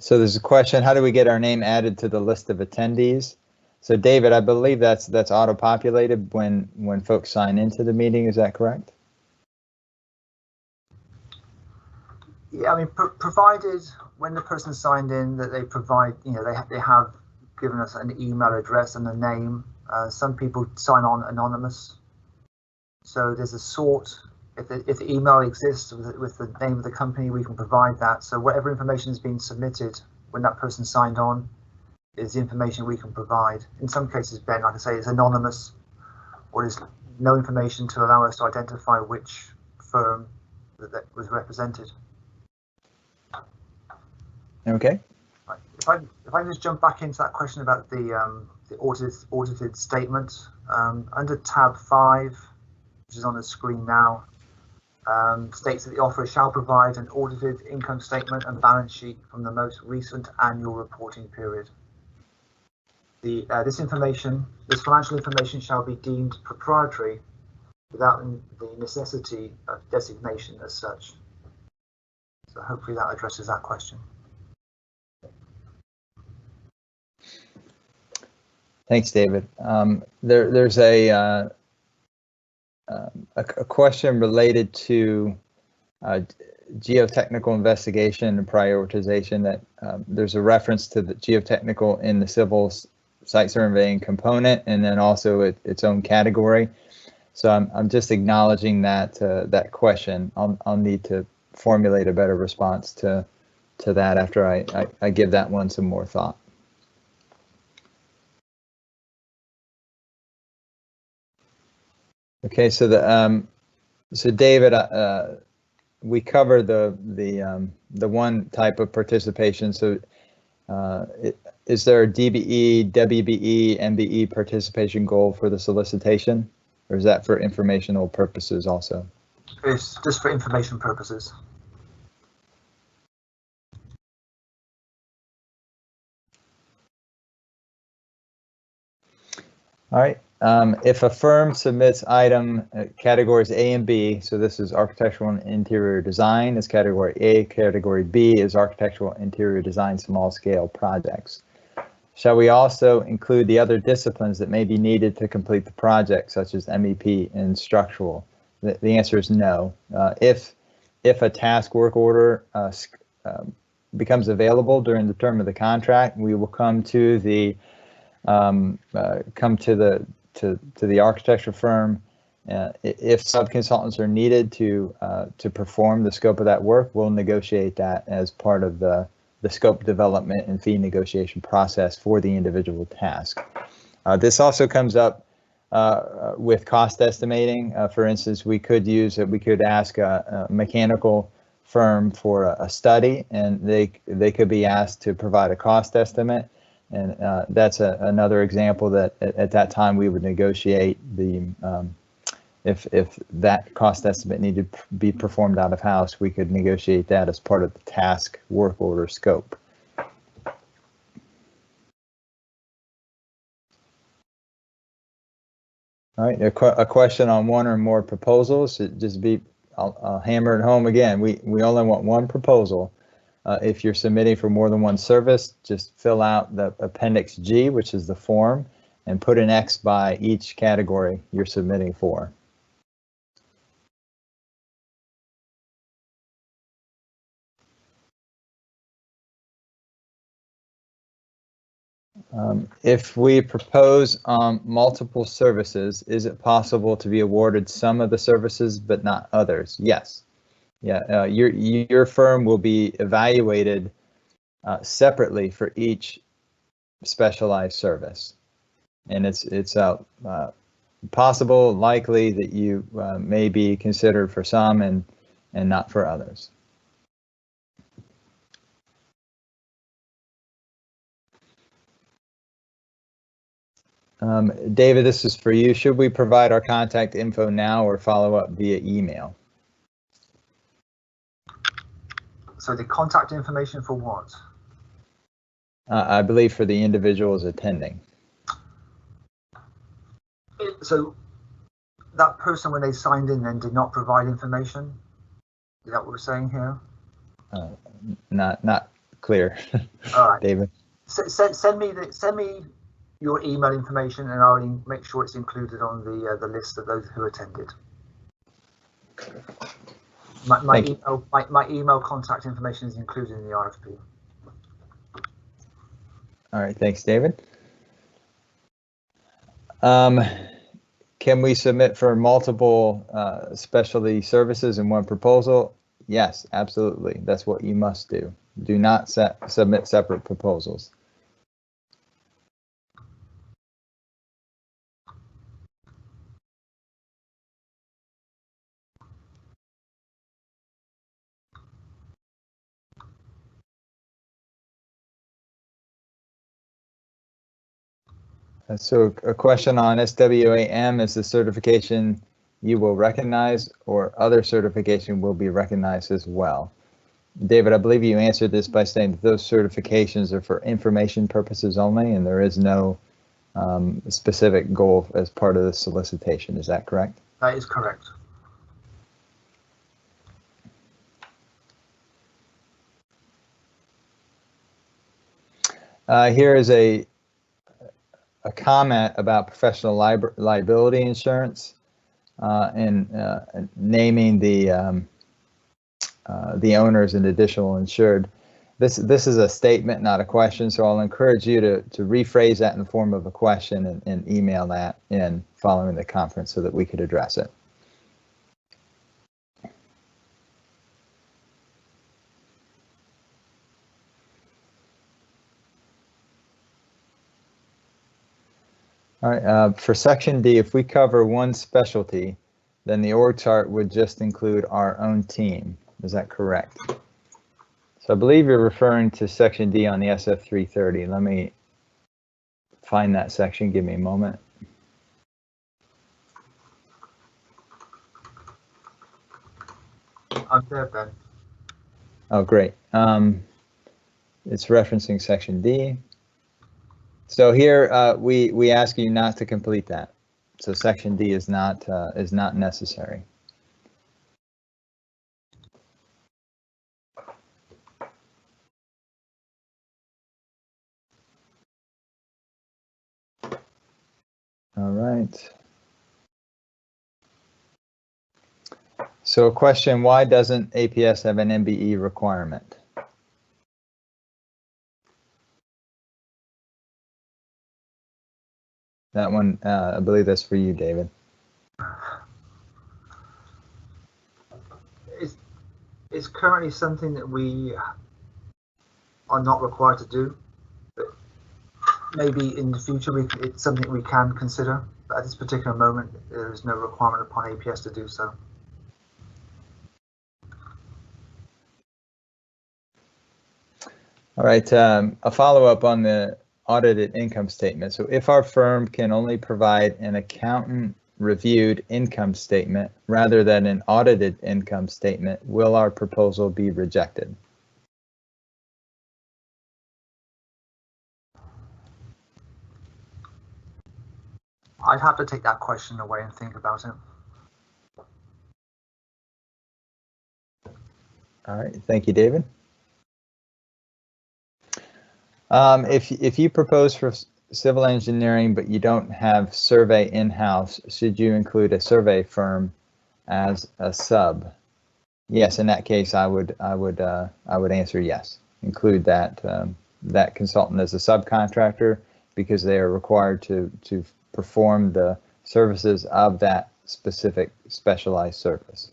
So there's a question, how do we get our name added to the list of attendees? So David, I believe that's auto-populated when folks sign into the meeting, is that correct? Yeah, I mean, provided when the person signed in that they provide, they have given us an email address and a name. Some people sign on anonymous. So there's a sort, if the email exists with the name of the company, we can provide that. So whatever information has been submitted when that person signed on is the information we can provide. In some cases, Ben, like I say, it's anonymous, or there's no information to allow us to identify which firm that was represented. Okay. Right. If I can just jump back into that question about the audited statement, under tab 5, which is on the screen now, states that the offerer shall provide an audited income statement and balance sheet from the most recent annual reporting period. This financial information shall be deemed proprietary without the necessity of designation as such. So hopefully that addresses that question. Thanks, David. There's a question related to geotechnical investigation and prioritization, that there's a reference to the geotechnical in the civil site surveying component, and then also its own category. So I'm just acknowledging that question. I'll need to formulate a better response to that after I give that one some more thought. Okay, so David, we covered the one type of participation. So is there a DBE, WBE, MBE participation goal for the solicitation, or is that for informational purposes also? It's just for information purposes. All right. If a firm submits item categories A and B, so this is architectural and interior design is category A, category B is architectural interior design small scale projects. Shall we also include the other disciplines that may be needed to complete the project, such as MEP and structural? The answer is no. If a task work order becomes available during the term of the contract, we will come to the architecture firm If sub-consultants are needed to perform the scope of that work, we'll negotiate that as part of the scope development and fee negotiation process for the individual task. This also comes up with cost estimating. For instance, we could ask a mechanical firm for a study, and they could be asked to provide a cost estimate. And that's another example that at that time we would negotiate the if that cost estimate needed to be performed out of house, we could negotiate that as part of the task work order scope. All right, a question on one or more proposals. I'll hammer it home again. We only want one proposal. If you're submitting for more than one service, just fill out the Appendix G, which is the form, and put an X by each category you're submitting for. If we propose multiple services, is it possible to be awarded some of the services but not others? Yes. Yeah, your firm will be evaluated separately for each specialized service, and it's possible, likely that you may be considered for some and not for others. David, this is for you. Should we provide our contact info now or follow up via email? So the contact information for what? I believe for the individuals attending. So that person, when they signed in, then did not provide information? Is that what we're saying here? Not clear. All right, David. Send me your email information, and I'll make sure it's included on the list of those who attended. My email contact information is included in the RFP. All right, thanks, David. Can we submit for multiple specialty services in one proposal? Yes, absolutely. That's what you must do. Do not submit separate proposals. So a question on SWAM, is the certification you will recognize or other certification will be recognized as well? David, I believe you answered this by saying that those certifications are for information purposes only, and there is no specific goal as part of the solicitation. Is that correct? That is correct. Here is a comment about professional liability insurance and naming the owners and additional insured. This is a statement, not a question, so I'll encourage you to rephrase that in the form of a question and email that in following the conference so that we could address it. All right, for Section D, if we cover one specialty, then the org chart would just include our own team. Is that correct? So I believe you're referring to Section D on the SF 330. Let me find that section. Give me a moment. I'm there, Ben. Oh, great. It's referencing Section D. So here we ask you not to complete that. So Section D is not necessary. All right. So a question, why doesn't APS have an MBE requirement? That one, I believe that's for you, David. It's currently something that we are not required to do, but maybe in the future it's something we can consider. But at this particular moment, there is no requirement upon APS to do so. All right, a follow-up on the audited income statement. So if our firm can only provide an accountant-reviewed income statement rather than an audited income statement, will our proposal be rejected? I'd have to take that question away and think about it. All right, thank you, David. If you propose for civil engineering, but you don't have survey in-house, should you include a survey firm as a sub? Yes, in that case, I would answer yes. Include that consultant as a subcontractor because they are required to perform the services of that specific specialized service.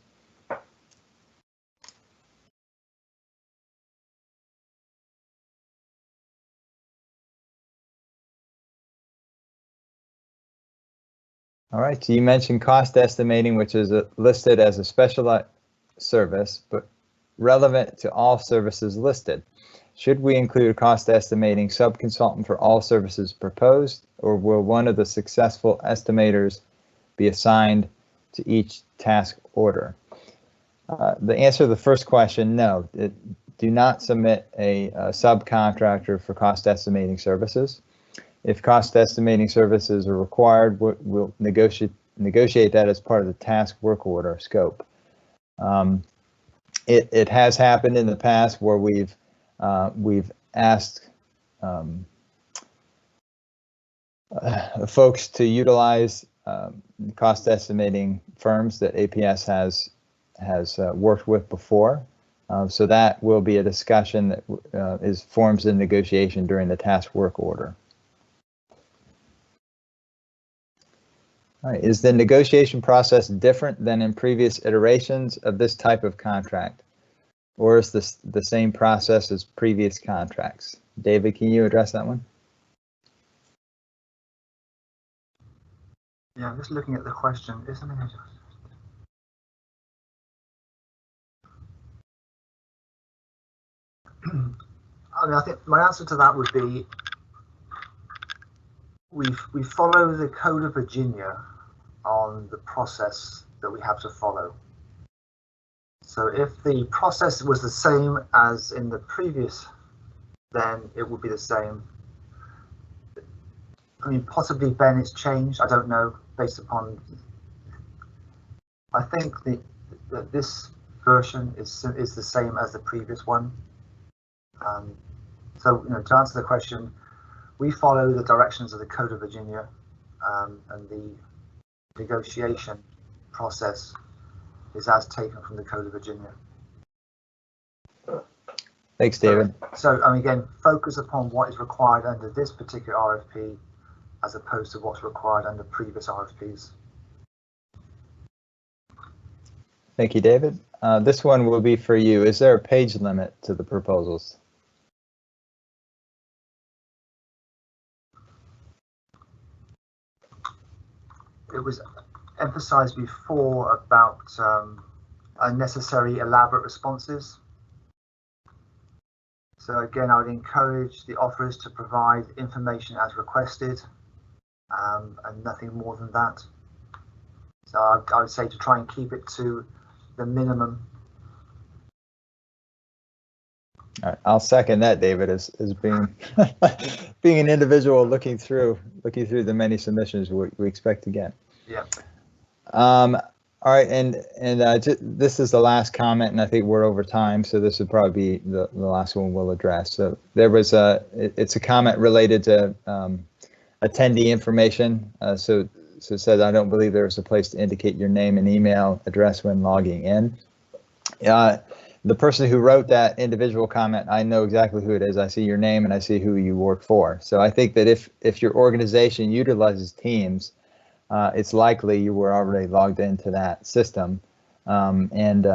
All right, so you mentioned cost estimating, which is listed as a specialized service, but relevant to all services listed. Should we include a cost estimating sub-consultant for all services proposed, or will one of the successful estimators be assigned to each task order? The answer to the first question, no. Do not submit a subcontractor for cost estimating services. If cost estimating services are required, we'll negotiate that as part of the task work order scope. It has happened in the past where we've asked folks to utilize cost estimating firms that APS has worked with before. So that will be a discussion that forms the negotiation during the task work order. All right, is the negotiation process different than in previous iterations of this type of contract? Or is this the same process as previous contracts? David, can you address that one? Yeah, I'm just looking at the question. Isn't it? I mean, I think my answer to that would be we follow the Code of Virginia on the process that we have to follow. So if the process was the same as in the previous, then it would be the same. I mean, possibly, Ben, it's changed. I don't know, based upon. I think that this version is the same as the previous one. So, to answer the question, we follow the directions of the Code of Virginia, and the negotiation process is as taken from the Code of Virginia. Thanks, David. So again, focus upon what is required under this particular RFP as opposed to what's required under previous RFPs. Thank you, David. This one will be for you. Is there a page limit to the proposals? It was emphasized before about unnecessary elaborate responses. So again, I would encourage the offerers to provide information as requested, and nothing more than that. So I would say to try and keep it to the minimum. All right, I'll second that, David, as being being an individual looking through the many submissions we expect to get. Yeah. All right, and this is the last comment, and I think we're over time, so this would probably be the last one we'll address. So there was it's a comment related to attendee information. So it says, I don't believe there is a place to indicate your name and email address when logging in. The person who wrote that individual comment, I know exactly who it is. I see your name and I see who you work for. So I think that if your organization utilizes Teams, it's likely you were already logged into that system, and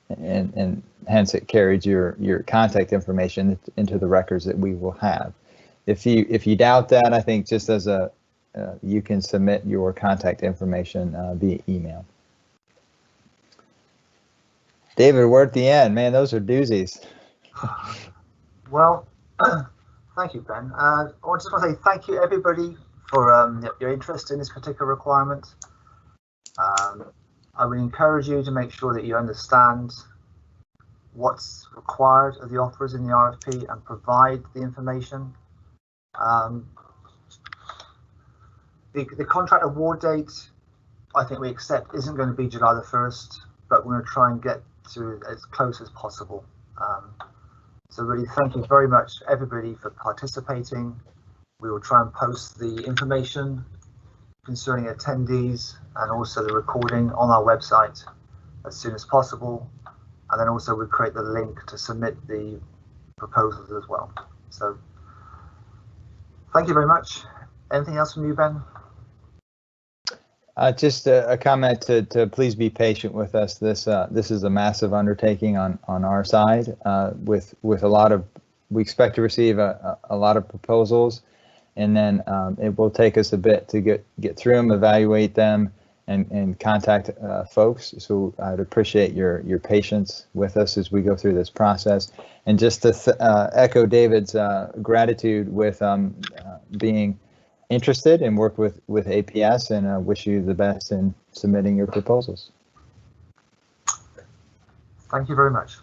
and hence it carries your contact information into the records that we will have. If you doubt that, I think just as you can submit your contact information via email. David, we're at the end, man. Those are doozies. Well, thank you, Ben. I just want to say thank you, everybody, for your interest in this particular requirement. I would encourage you to make sure that you understand what's required of the offerers in the RFP and provide the information. The contract award date, I think we accept, isn't going to be July the 1st, but we're going to try and get to as close as possible. So really, thank you very much, everybody, for participating. We will try and post the information concerning attendees and also the recording on our website as soon as possible. And then also we create the link to submit the proposals as well. So thank you very much. Anything else from you, Ben? Just a comment to please be patient with us. This is a massive undertaking on our side. With a lot of, we expect to receive a lot of proposals, and then it will take us a bit to get through them, evaluate them, and contact folks. So I'd appreciate your patience with us as we go through this process. And just to echo David's gratitude with being interested and work with APS, and wish you the best in submitting your proposals. Thank you very much.